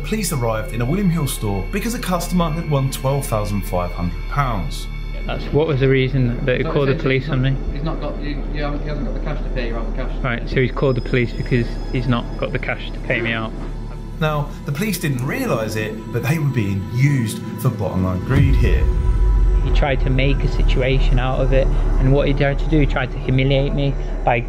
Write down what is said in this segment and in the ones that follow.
police arrived in a William Hill store because a customer had won £12,500. What was the reason that he called the police on me? He hasn't got the cash to pay you out the cash. Right, so he's called the police because he's not got the cash to pay me out. Now, the police didn't realise it, but they were being used for bottom line greed here. He tried to make a situation out of it, and what he tried to do, he tried to humiliate me by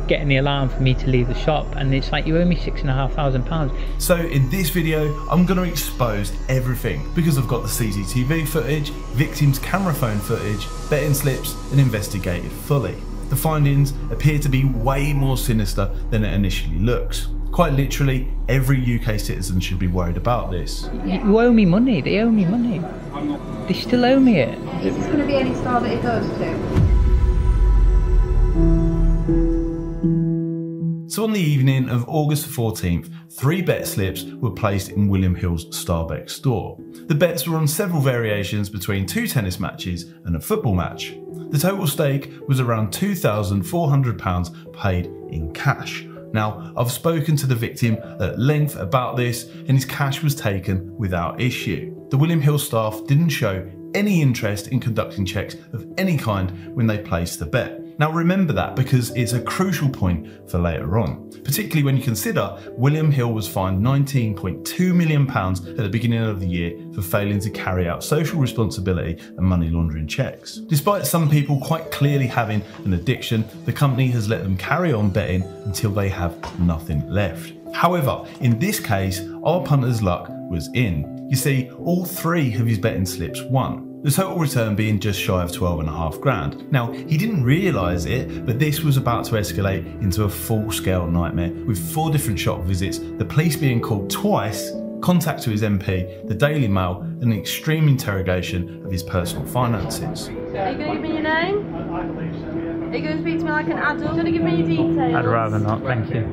getting the alarm for me to leave the shop, and it's like, you owe me £6,500. So in this video, I'm going to expose everything because I've got the CCTV footage, victims' camera phone footage, betting slips, and investigated fully. The findings appear to be way more sinister than it initially looks. Quite literally, every UK citizen should be worried about this. You owe me money, they owe me money. They still owe me it. Is this going to be any store that it goes to? So on the evening of August 14th, 3 bet slips were placed in William Hill's Starbeck store. The bets were on several variations between 2 tennis matches and a football match. The total stake was around £2,400 paid in cash. Now, I've spoken to the victim at length about this, and his cash was taken without issue. The William Hill staff didn't show any interest in conducting checks of any kind when they placed the bet. Now remember that, because it's a crucial point for later on, particularly when you consider William Hill was fined £19.2 million at the beginning of the year for failing to carry out social responsibility and money laundering checks. Despite some people quite clearly having an addiction, the company has let them carry on betting until they have nothing left. However, in this case, our punter's luck was in. You see, all 3 of his betting slips won, the total return being just shy of 12.5 grand. Now, he didn't realise it, but this was about to escalate into a full-scale nightmare with 4 different shop visits, the police being called twice, contact to his MP, the Daily Mail, and an extreme interrogation of his personal finances. Are you going to give me your name? Are you going to speak to me like an adult? Are you going to give me your details? I'd rather not, thank you.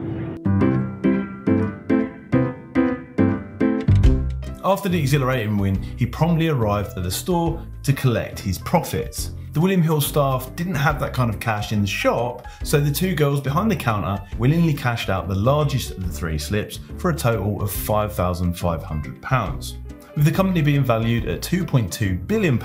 After the exhilarating win, he promptly arrived at the store to collect his profits. The William Hill staff didn't have that kind of cash in the shop, so the 2 girls behind the counter willingly cashed out the largest of the 3 slips for a total of £5,500. With the company being valued at £2.2 billion,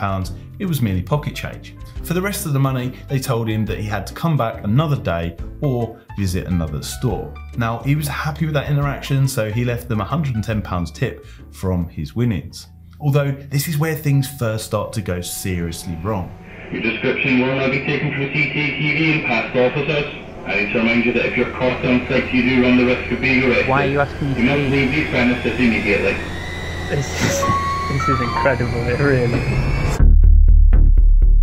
it was merely pocket change. For the rest of the money, they told him that he had to come back another day or visit another store. Now, he was happy with that interaction, so he left them £110 tip from his winnings. Although this is where things first start to go seriously wrong. Your description will now be taken from CCTV and passed off with us. I need to remind you that if you're caught on site, you do run the risk of being arrested. Why are you asking me? You must leave these premises immediately. This is incredible, it really is.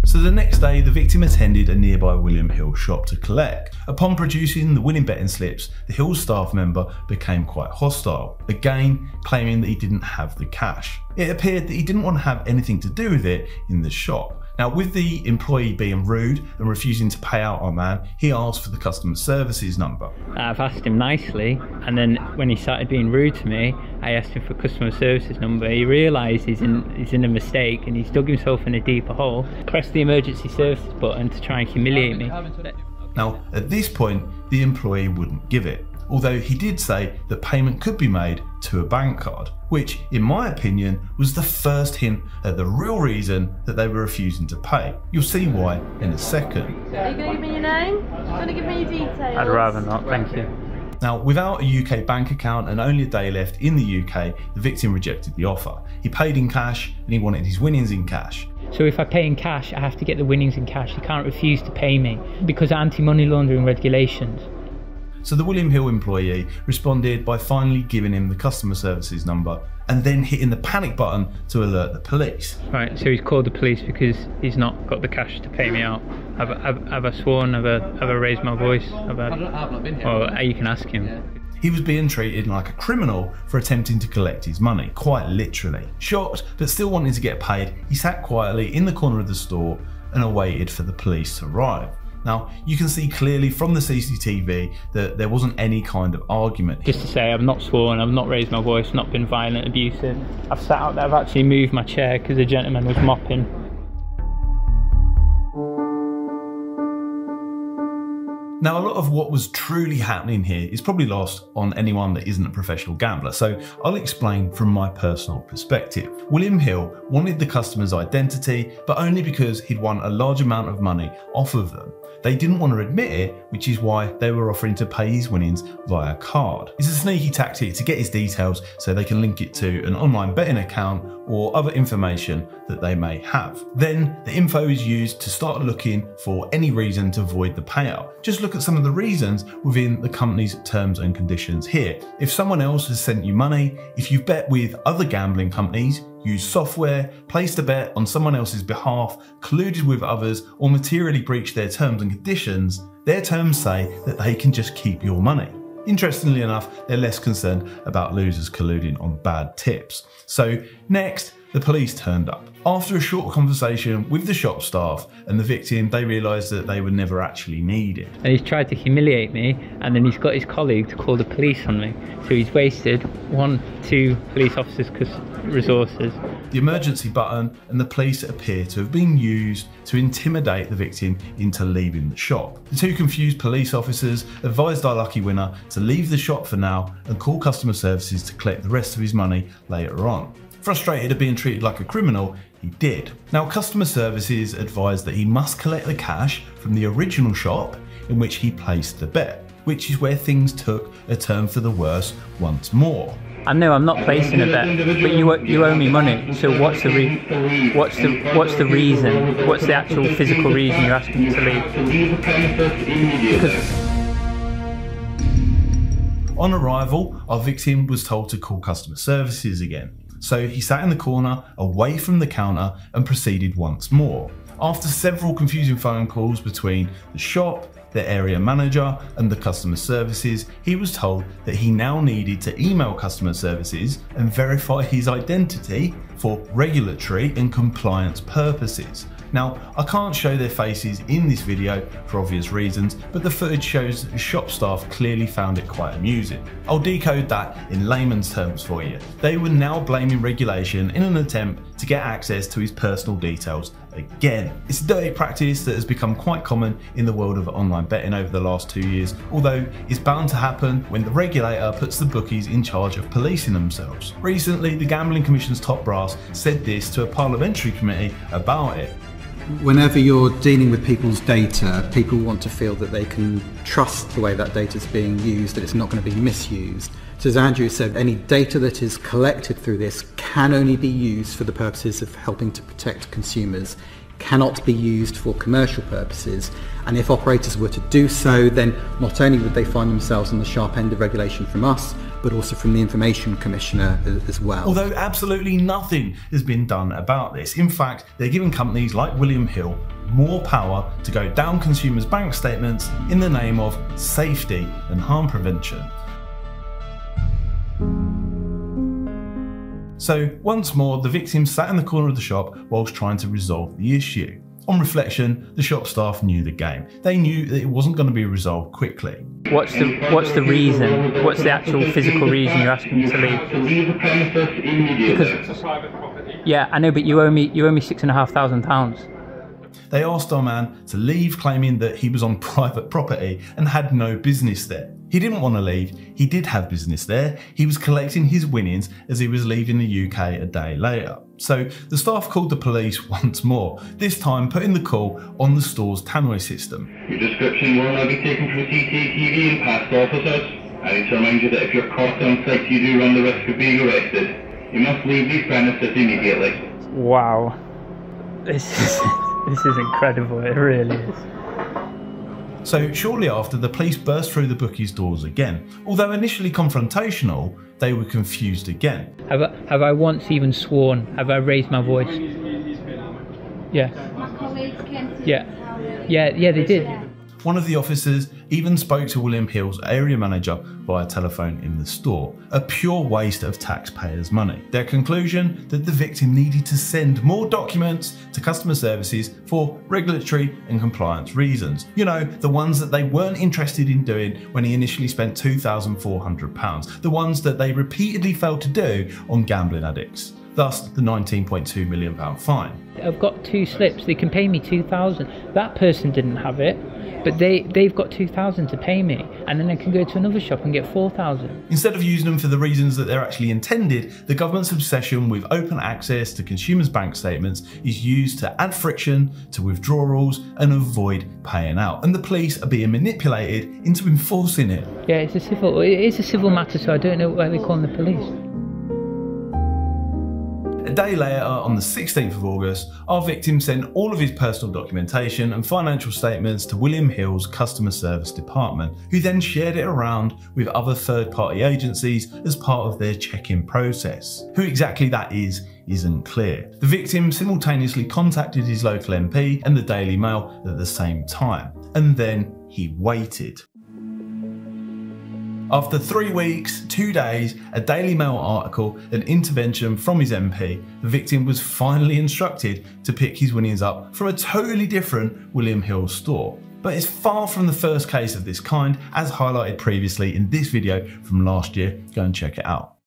So the next day, the victim attended a nearby William Hill shop to collect. Upon producing the winning betting slips, the Hill staff member became quite hostile, again claiming that he didn't have the cash. It appeared that he didn't want to have anything to do with it in the shop. Now, with the employee being rude and refusing to pay out our man, he asked for the customer services number. I've asked him nicely, and then when he started being rude to me, I asked him for customer services number. He realised he's in a mistake, and he's dug himself in a deeper hole, pressed the emergency services button to try and humiliate me. Now, at this point, the employee wouldn't give it, although he did say that payment could be made to a bank card, which, in my opinion, was the first hint at the real reason that they were refusing to pay. You'll see why in a second. Are you going to give me your name? Are you going to give me your details? I'd rather not, thank you. Now, without a UK bank account and only a day left in the UK, the victim rejected the offer. He paid in cash and he wanted his winnings in cash. So if I pay in cash, I have to get the winnings in cash. He can't refuse to pay me because of anti-money laundering regulations. So the William Hill employee responded by finally giving him the customer services number and then hitting the panic button to alert the police. Right, so he's called the police because he's not got the cash to pay me out. Have I sworn? Have I raised my voice? I've not been here. Well, you can ask him. Yeah. He was being treated like a criminal for attempting to collect his money, quite literally. Shocked, but still wanting to get paid, he sat quietly in the corner of the store and awaited for the police to arrive. Now, you can see clearly from the CCTV that there wasn't any kind of argument. Just to say, I've not sworn, I've not raised my voice, not been violent, abusive. I've sat out there, I've actually moved my chair because the gentleman was mopping. Now, a lot of what was truly happening here is probably lost on anyone that isn't a professional gambler, so I'll explain from my personal perspective. William Hill wanted the customer's identity, but only because he'd won a large amount of money off of them. They didn't want to admit it, which is why they were offering to pay his winnings via card. It's a sneaky tactic to get his details so they can link it to an online betting account or other information that they may have. Then the info is used to start looking for any reason to void the payout. Just look at some of the reasons within the company's terms and conditions here. If someone else has sent you money, if you've bet with other gambling companies, used software, placed a bet on someone else's behalf, colluded with others, or materially breached their terms and conditions, their terms say that they can just keep your money. Interestingly enough, they're less concerned about losers colluding on bad tips. So next, the police turned up. After a short conversation with the shop staff and the victim, they realised that they were never actually needed. And he's tried to humiliate me, and then he's got his colleague to call the police on me. So he's wasted 2 police officers' resources. The emergency button and the police appear to have been used to intimidate the victim into leaving the shop. The 2 confused police officers advised our lucky winner to leave the shop for now and call customer services to collect the rest of his money later on. Frustrated at being treated like a criminal, he did. Now, customer services advised that he must collect the cash from the original shop in which he placed the bet, which is where things took a turn for the worse once more. I know I'm not placing a bet, but you owe me money. So what's the reason? What's the actual physical reason you're asking me to leave? Because on arrival, our victim was told to call customer services again. So he sat in the corner away from the counter and proceeded once more. After several confusing phone calls between the shop, the area manager and the customer services, he was told that he now needed to email customer services and verify his identity for regulatory and compliance purposes. Now, I can't show their faces in this video for obvious reasons, but the footage shows that shop staff clearly found it quite amusing. I'll decode that in layman's terms for you. They were now blaming regulation in an attempt to get access to his personal details again. It's a dirty practice that has become quite common in the world of online betting over the last 2 years, although it's bound to happen when the regulator puts the bookies in charge of policing themselves. Recently, the Gambling Commission's top brass said this to a parliamentary committee about it. Whenever you're dealing with people's data, people want to feel that they can trust the way that data is being used, that it's not going to be misused. So as Andrew said, any data that is collected through this can only be used for the purposes of helping to protect consumers, cannot be used for commercial purposes. And if operators were to do so, then not only would they find themselves on the sharp end of regulation from us, but also from the Information Commissioner as well. Although absolutely nothing has been done about this. In fact, they're giving companies like William Hill more power to go down consumers' bank statements in the name of safety and harm prevention. So once more, the victim sat in the corner of the shop whilst trying to resolve the issue. On reflection, the shop staff knew the game. They knew that it wasn't going to be resolved quickly. What's the reason? What's the actual physical reason you're asking me to leave? To leave the premises immediately. Because it's a private property. Yeah, I know, but you owe me £6,500. They asked our man to leave, claiming that he was on private property and had no business there. He didn't want to leave, he did have business there. He was collecting his winnings as he was leaving the UK a day later. So the staff called the police once more, this time putting the call on the store's tannoy system. Your description will now be taken from CCTV and past officers. I need to remind you that if you're caught on site, you do run the risk of being arrested. You must leave these premises immediately. Wow. This is incredible, it really is. So shortly after, the police burst through the bookies' doors again. Although initially confrontational, they were confused again. Have I once even sworn? Have I raised my voice? Yeah. My colleagues came to Yeah, they did. One of the officers even spoke to William Hill's area manager via telephone in the store. A pure waste of taxpayers' money. Their conclusion that the victim needed to send more documents to customer services for regulatory and compliance reasons. You know, the ones that they weren't interested in doing when he initially spent £2,400. The ones that they repeatedly failed to do on gambling addicts. thus the £19.2 million fine. I've got 2 slips, they can pay me 2,000. That person didn't have it, but they've got 2,000 to pay me, and then I can go to another shop and get 4,000. Instead of using them for the reasons that they're actually intended, the government's obsession with open access to consumers' bank statements is used to add friction to withdrawals and avoid paying out, and the police are being manipulated into enforcing it. Yeah, it is a civil matter, so I don't know why they're calling the police. A day later, on the 16th of August, our victim sent all of his personal documentation and financial statements to William Hill's customer service department, who then shared it around with other third-party agencies as part of their check-in process. Who exactly that isn't clear. The victim simultaneously contacted his local MP and the Daily Mail at the same time, and then he waited. After 3 weeks, 2 days, a Daily Mail article, an intervention from his MP, the victim was finally instructed to pick his winnings up from a totally different William Hill store. But it's far from the first case of this kind, as highlighted previously in this video from last year. Go and check it out.